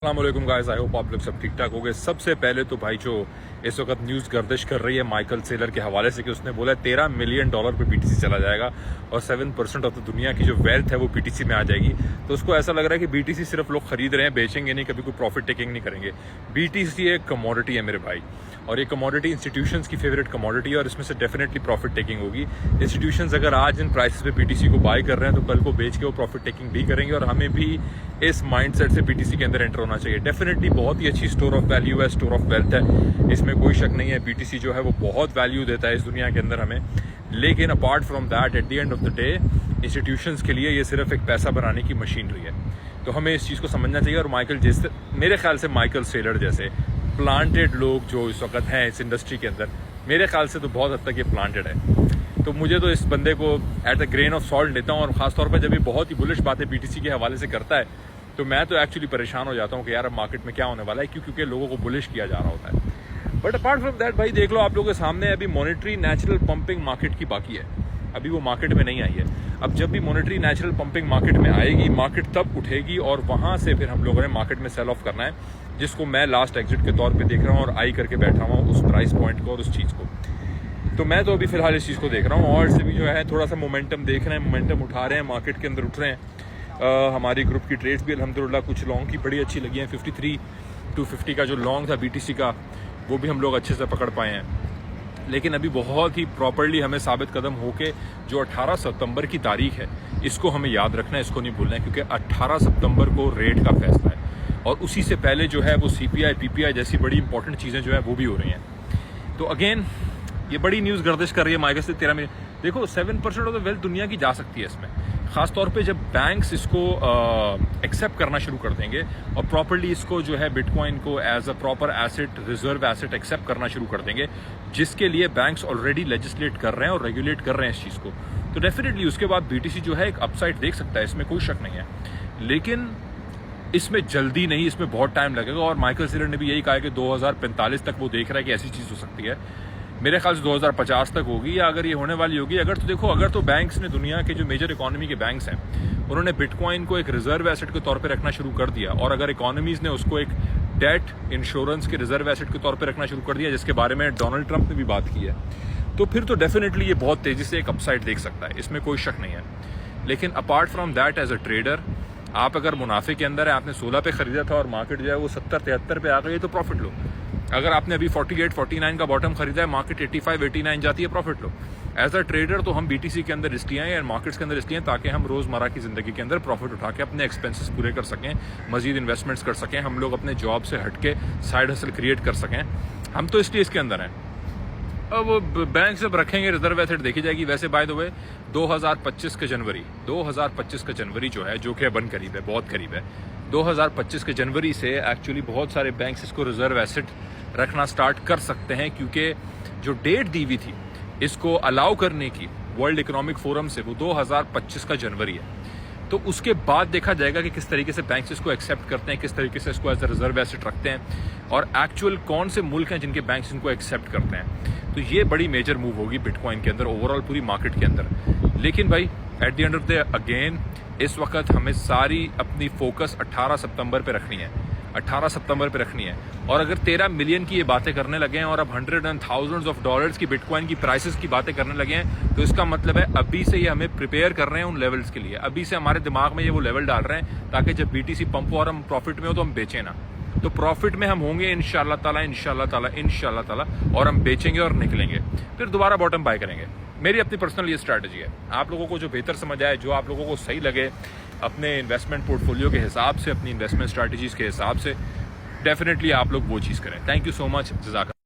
अस्सलामुअलैकुम guys, I hope आप लोग सब ठीक ठाक हो गए। सबसे पहले तो भाई जो इस वक्त न्यूज़ गर्दिश कर रही है माइकल सेलर के हवाले से कि उसने बोला है $13 मिलियन पे बीटीसी चला जाएगा और 7% ऑफ द दुनिया की जो वेल्थ है वो बीटीसी में आ जाएगी। तो उसको ऐसा लग रहा है कि बीटीसी सिर्फ लोग खरीद रहे हैं, बेचेंगे नहीं, कभी कोई प्रॉफिट टेकिंग नहीं करेंगे। बीटीसी एक कमोडिटी है मेरे भाई, और ये कमोडिटी इंस्टीट्यूशंस की फेवरेट कमोडिटी है और इसमें से डेफिनेटली प्रॉफिट टेकिंग होगी। इंस्टीट्यूशंस अगर आज इन प्राइसेस पे बीटीसी को बाय कर रहे हैं तो कल को बेच के वो प्रॉफिट टेकिंग भी करेंगे, और हमें भी इस माइंडसेट से बीटीसी के अंदर एंटर होना चाहिए। डेफिनेटली बहुत ही अच्छी स्टोर ऑफ वैल्यू है, स्टोर ऑफ वेल्थ है, इसमें कोई शक नहीं है। बीटीसी जो है वो बहुत वैल्यू देता है इस दुनिया के अंदर हमें, लेकिन apart from that at the end of the day institutions के लिए ये सिर्फ एक पैसा बनाने की मशीनरी है। तो हमें इस चीज़ को समझना चाहिए। और माइकल जैसे, मेरे ख्याल से माइकल सेलर जैसे प्लांटेड लोग जो इस वक्त हैं इस इंडस्ट्री के अंदर, मेरे ख्याल से तो बहुत हद तक ये प्लांटेड है। तो मुझे तो इस बंदे को at the grain of salt लेता हूँ, और खासतौर पर जब ये बहुत ही बुलिश बातें बीटीसी के हवाले से करता है तो मैं तो एक्चुअली परेशान हो जाता हूँ कि यार अब मार्केट में क्या होने वाला है, क्योंकि लोगों को बुलिश किया जा रहा होता है। बट अपार्ट फ्रॉम दैट भाई देख लो, आप लोगों के सामने अभी मॉनेटरी नेचुरल पंपिंग मार्केट की बाकी है, अभी वो मार्केट में नहीं आई है। अब जब भी मॉनेटरी नेचुरल पंपिंग मार्केट में आएगी, मार्केट तब उठेगी और वहां से फिर हम लोगों ने मार्केट में सेल ऑफ करना है, जिसको मैं लास्ट एग्जिट के तौर पे देख रहा हूँ और आई करके बैठा हुआ हूँ उस प्राइस पॉइंट को और उस चीज़ को। तो मैं तो अभी फिलहाल इस चीज़ को देख रहा हूँ, और से भी जो है थोड़ा सा मोमेंटम देख रहे हैं, मोमेंटम उठा रहे हैं, मार्केट के अंदर उठ रहे हैं। हमारी ग्रुप की ट्रेड्स भी अल्हम्दुलिल्लाह कुछ लॉन्ग की बड़ी अच्छी लगी हैं। 53 to 50 का जो लॉन्ग था बीटीसी का, वो भी हम लोग अच्छे से पकड़ पाए हैं। लेकिन अभी बहुत ही प्रॉपरली हमें साबित कदम होके जो 18 सितंबर की तारीख है, इसको हमें याद रखना है, इसको नहीं भूलना है, क्योंकि 18 सितंबर को रेट का फैसला है, और उसी से पहले जो है वो सीपीआई पीपीआई जैसी बड़ी इंपॉर्टेंट चीज़ें जो है वो भी हो रही हैं। तो अगेन ये बड़ी न्यूज़ गर्दिश कर रही है माइकल से 13 मिलियन। देखो 7% ऑफ द वेल्थ दुनिया की जा सकती है इसमें, खासतौर पे जब बैंक्स इसको एक्सेप्ट करना शुरू कर देंगे और प्रॉपर्ली इसको जो है बिटकॉइन को as a proper asset, reserve asset accept करना शुरू कर देंगे, जिसके लिए बैंक्स ऑलरेडी लेजिस्लेट कर रहे हैं और रेगुलेट कर रहे हैं इस चीज़ को। तो डेफिनेटली उसके बाद बीटीसी जो है एक अपसाइड देख सकता है, इसमें कोई शक नहीं है। लेकिन इसमें जल्दी नहीं, इसमें बहुत टाइम लगेगा, और माइकल सेलर ने भी यही कहा है कि 2045 तक वो देख रहा है कि ऐसी चीज़ हो सकती है। मेरे ख्याल से 2050 तक होगी, या अगर ये होने वाली होगी। अगर तो देखो, अगर तो बैंक्स ने, दुनिया के जो मेजर इकोनॉमी के बैंक्स हैं, उन्होंने बिटकॉइन को एक रिजर्व एसेट के तौर पे रखना शुरू कर दिया, और अगर इकोनॉमीज ने उसको एक डेट इंश्योरेंस के रिजर्व एसेट के तौर पे रखना शुरू कर दिया, जिसके बारे में डोनाल्ड ट्रंप ने भी बात की है, तो फिर तो डेफिनेटली ये बहुत तेजी से एक अपसाइड देख सकता है, इसमें कोई शक नहीं है। लेकिन apart from that as a trader, आप अगर मुनाफे के अंदर है, आपने 16 पे खरीदा था और मार्केट जो है वो 70-73 पे आ गई, तो प्रॉफिट लो। अगर आपने अभी 48-49 का बॉटम खरीदा है, मार्केट 85-89 जाती है, प्रॉफिट लो। एज अ ट्रेडर तो हम बीटीसी के अंदर इसलिए हैं या मार्केट्स के अंदर इसलिए हैं ताकि हम रोज़मर्रा की ज़िंदगी के अंदर प्रॉफिट उठा के अपने एक्सपेंसेस पूरे कर सकें, मजीद इन्वेस्टमेंट्स कर सकें, हम लोग अपने जॉब से हट के साइड हसल क्रिएट कर सकें। हम तो इसलिए इसके अंदर हैं। अब बैंक जब रखेंगे, रिजर्व एसेट देखी जाएगी। वैसे बाय द वे 2025 के जनवरी जो है, जो कि बन करीब है, बहुत करीब है, 2025 के जनवरी से एक्चुअली बहुत सारे बैंक्स इसको रिजर्व एसेट रखना स्टार्ट कर सकते हैं, क्योंकि जो डेट दी हुई थी इसको अलाउ करने की वर्ल्ड इकोनॉमिक फोरम से, वो 2025 का जनवरी है। तो उसके बाद देखा जाएगा कि किस तरीके से बैंक्स इसको एक्सेप्ट करते हैं, किस तरीके से इसको एज अ रिजर्व एसेट रखते हैं, और एक्चुअल कौन से मुल्क हैं जिनके बैंक्स इनको एक्सेप्ट करते हैं। तो ये बड़ी मेजर मूव होगी बिटकॉइन के अंदर, ओवरऑल पूरी मार्केट के अंदर। लेकिन भाई at the end of the again, इस वक्त हमें सारी अपनी फोकस 18 सितंबर पे रखनी है, 18 सितंबर पे रखनी है। और अगर 13 मिलियन की ये बातें करने लगे हैं और अब $100 and thousands of dollars की बिटकॉइन की प्राइसेस की बातें करने लगे हैं, तो इसका मतलब है अभी से ये हमें प्रिपेयर कर रहे हैं उन लेवल्स के लिए। अभी से हमारे दिमाग में ये वो लेवल डाल रहे हैं ताकि जब बीटीसी पंप और हम प्रॉफिट में हो तो हम बेचें ना। तो प्रॉफिट में हम होंगे इंशाल्लाह ताला, और हम बेचेंगे और निकलेंगे, फिर दोबारा बॉटम बाय करेंगे। मेरी अपनी पर्सनल ये स्ट्रैटेजी है। आप लोगों को जो बेहतर समझ आए, जो आप लोगों को सही लगे अपने इन्वेस्टमेंट पोर्टफोलियो के हिसाब से, अपनी इन्वेस्टमेंट स्ट्रैटेजीज के हिसाब से, डेफिनेटली आप लोग वो चीज़ करें। Thank you so much, जज़ाक।